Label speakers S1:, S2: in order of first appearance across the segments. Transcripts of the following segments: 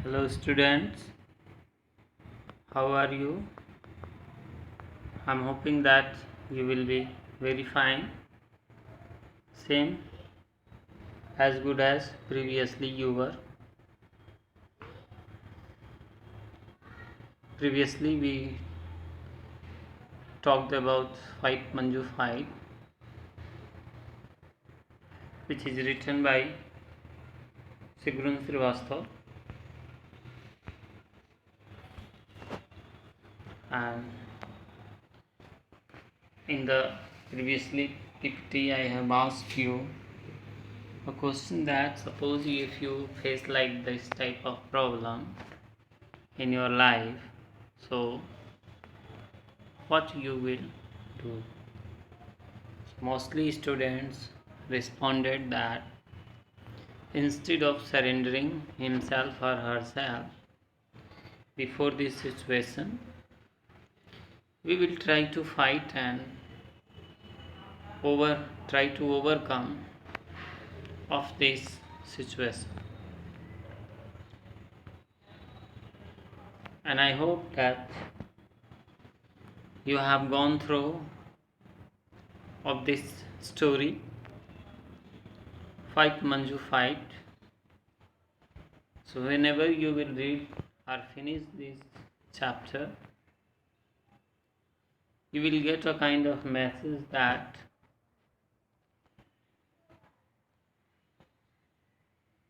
S1: Hello students, how are you? I'm hoping that you will be very fine, same as good as previously you were. Previously we talked about Fight Manju Fight, which is written by Sigrun Srivastava, and in the previously PPT I have asked you a question that suppose if you face like this type of problem in your life, so what you will do. Mostly students responded that instead of surrendering himself or herself before this situation, we will try to fight and try to overcome of this situation. And I hope that you have gone through of this story, Fight Manju Fight. So whenever you will read or finish this chapter, you will get a kind of message that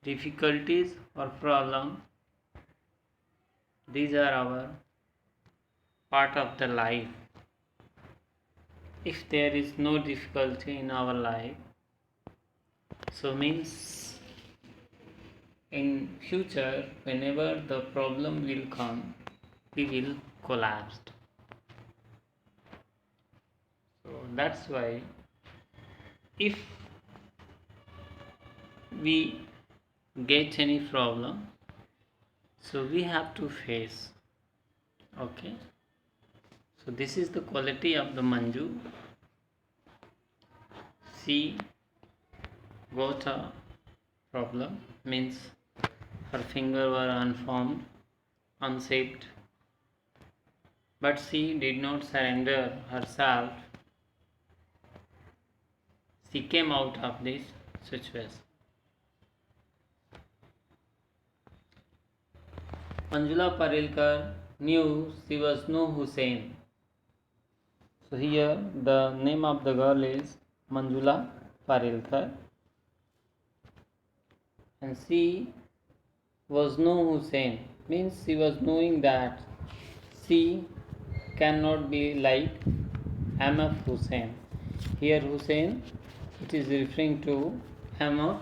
S1: difficulties or problems, these are our part of the life. If there is no difficulty in our life, so means in future whenever the problem will come, we will collapse. So that's why if we get any problem, so we have to face. Okay, so this is the quality of the Manju. She got a problem, means her finger were unformed, unshaped, but she did not surrender herself. She came out of this situation. Manjula Parilkar knew she was no Hussein. So here the name of the girl is Manjula Parilkar, and she was no Hussein, means she was knowing that she cannot be like M.F. Hussein. Here Hussein, it is referring to M.F.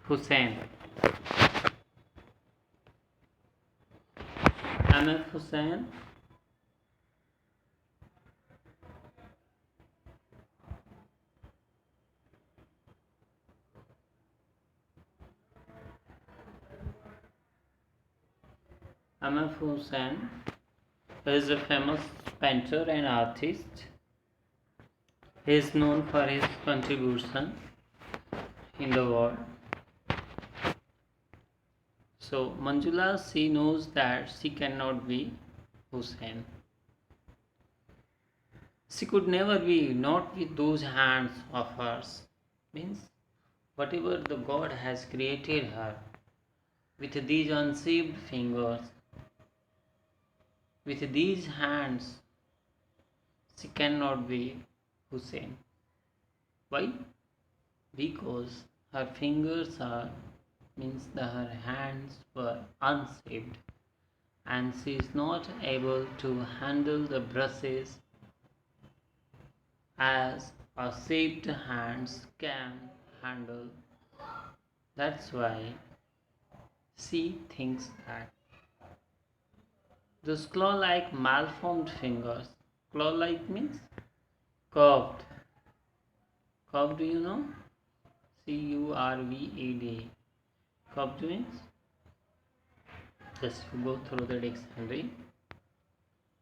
S1: Hussein. M.F. Hussein M.F. Hussein is a famous painter and artist. He is known for his contribution in the world. So Manjula, she knows that she cannot be Hussein. She could never be, not with those hands of hers. Means whatever the God has created her, with these unshaped fingers, with these hands, she cannot be Hussein. Why? Because her fingers are, means her hands were unshaped, and she is not able to handle the brushes as a shaped hands can handle. That's why she thinks that those claw-like malformed fingers, claw-like means curved. Curved, do you know? C-U-R-V-E-D. Curved means, just go through the dictionary.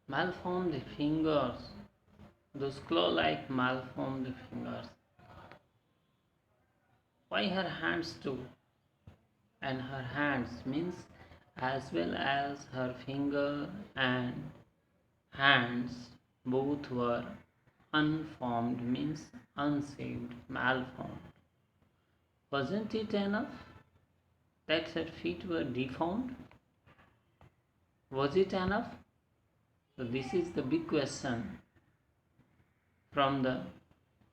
S1: Malformed fingers, those claw-like malformed fingers. Why her hands too? And her hands means as well as her finger and hands both were unformed, means unsaved, malformed. Wasn't it enough that her feet were deformed? Was it enough? So this is the big question from the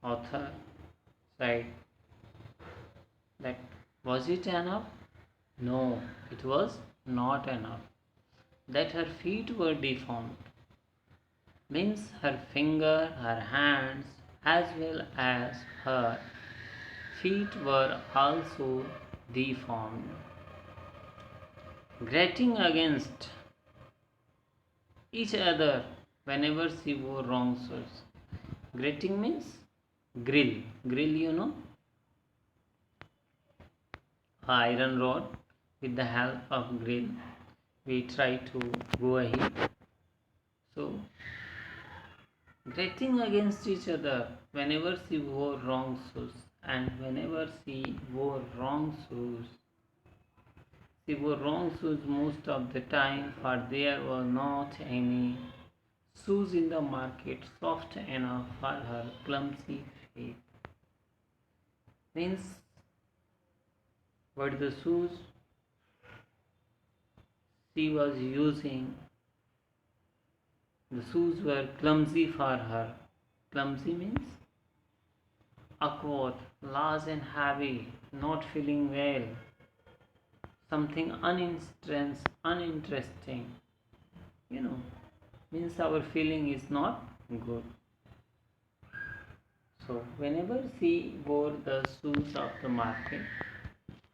S1: author side, that was it enough? No, it was not enough. That her feet were deformed means her finger, her hands, as well as her feet were also deformed. Grating against each other whenever she wore wrong shoes. Grating means grill. Grill, you know, iron rod. With the help of grill, we try to go ahead. So, grating against each other whenever she wore wrong shoes, and whenever she wore wrong shoes, she wore wrong shoes most of the time, for there were not any shoes in the market soft enough for her clumsy feet. Means, what the shoes she was using, the shoes were clumsy for her. Clumsy means awkward, large and heavy, not feeling well, something uninteresting, you know, means our feeling is not good. So whenever she wore the shoes of the market,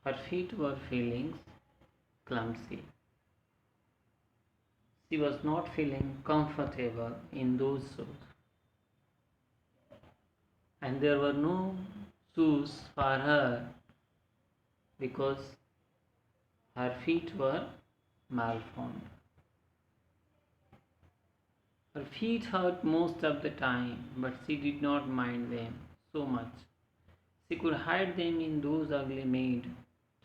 S1: her feet were feeling clumsy. She was not feeling comfortable in those shoes. And there were no shoes for her because her feet were malformed. Her feet hurt most of the time, but she did not mind them so much. She could hide them in those ugly made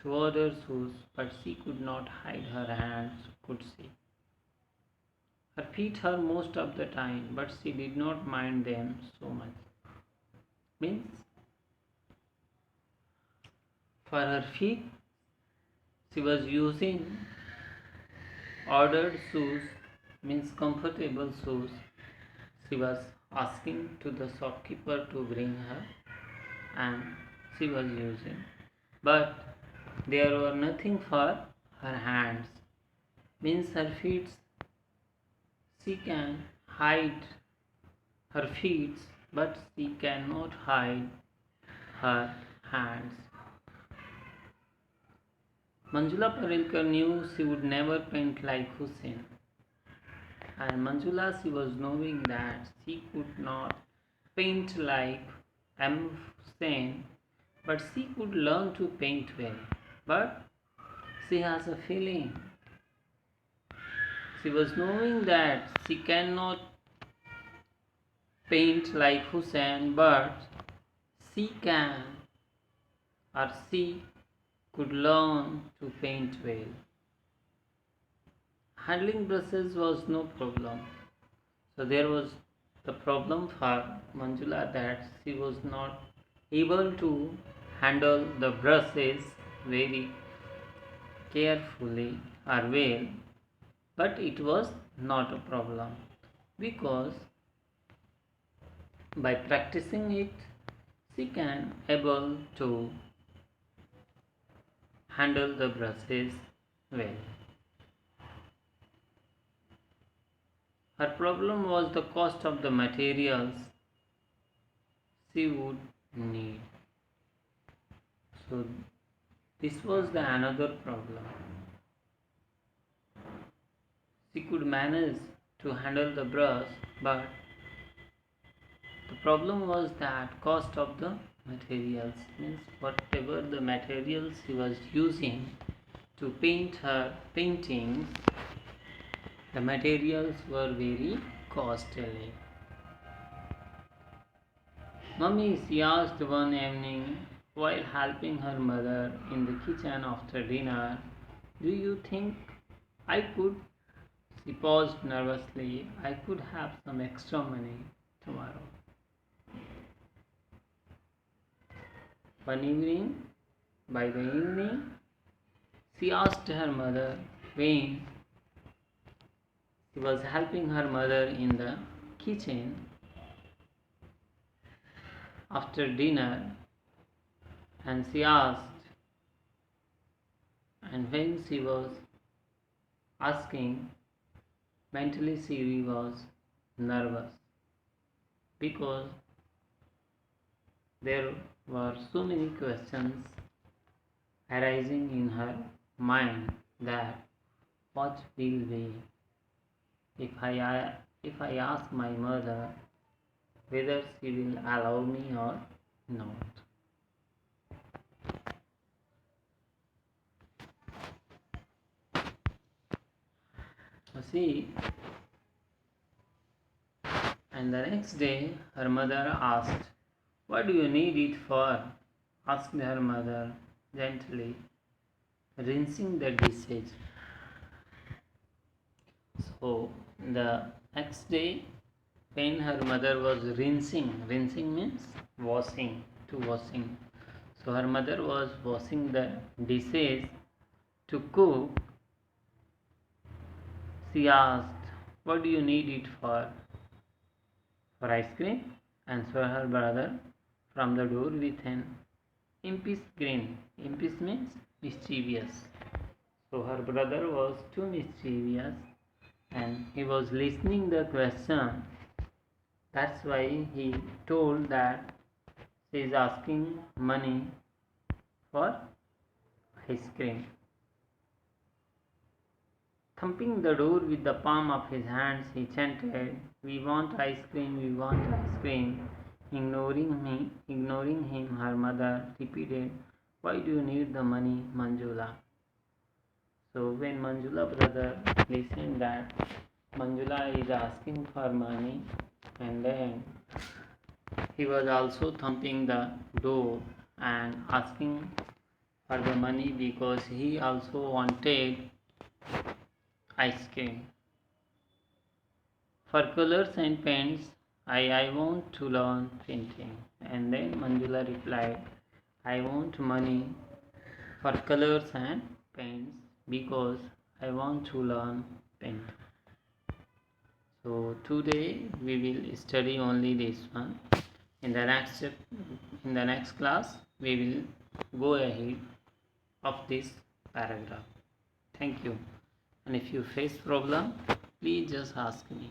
S1: to other shoes, but she could not hide her hands, could she? Her feet hurt most of the time, but she did not mind them so much. Means, for her feet, she was using ordered shoes, means comfortable shoes. She was asking to the shopkeeper to bring her, and she was using. But there were nothing for her hands, means her feet. She can hide her feet, but she cannot hide her hands. Manjula Parelkar knew she would never paint like Hussein. And Manjula, she was knowing that she could not paint like M. Hussein, but she could learn to paint well. But she has a feeling. She was knowing that she cannot paint like Hussein, but she can, or she could learn to paint well. Handling brushes was no problem. So there was the problem for Manjula, that she was not able to handle the brushes very carefully or well, but it was not a problem because by practicing it she can able to handle the brushes well. Her problem was the cost of the materials she would need. So this was the another problem. She could manage to handle the brush, but the problem was that cost of the materials, means whatever the materials she was using to paint her paintings, the materials were very costly. Mummy, she asked one evening while helping her mother in the kitchen after dinner, do you think I could, she paused nervously, I could have some extra money tomorrow. One evening, by the evening, she asked her mother when she was helping her mother in the kitchen after dinner, and she asked, and when she was asking, mentally she was nervous because there were so many questions arising in her mind that what will be if I ask my mother whether she will allow me or not. See, and the next day her mother asked, "What do you need it for?" asked her mother gently, rinsing the dishes. So the next day, when her mother was rinsing means washing, to washing. So her mother was washing the dishes to cook. She asked, "What do you need it for?" "For ice cream," answered her brother from the door with an impish grin. Impish means mischievous. So her brother was too mischievous and he was listening the question. That's why he told that she is asking money for ice cream. Thumping the door with the palm of his hands, he chanted, "We want ice cream, we want ice cream." Ignoring him, her mother repeated, "Why do you need the money, Manjula?" So when Manjula brother listened that Manjula is asking for money, and then he was also thumping the door and asking for the money because he also wanted ice cream. "For colors and paints, I want to learn painting." And then Manjula replied, "I want money for colors and paints because I want to learn painting." So today we will study only this one. In the next class we will go ahead of this paragraph. Thank you. And if you face problem, please just ask me.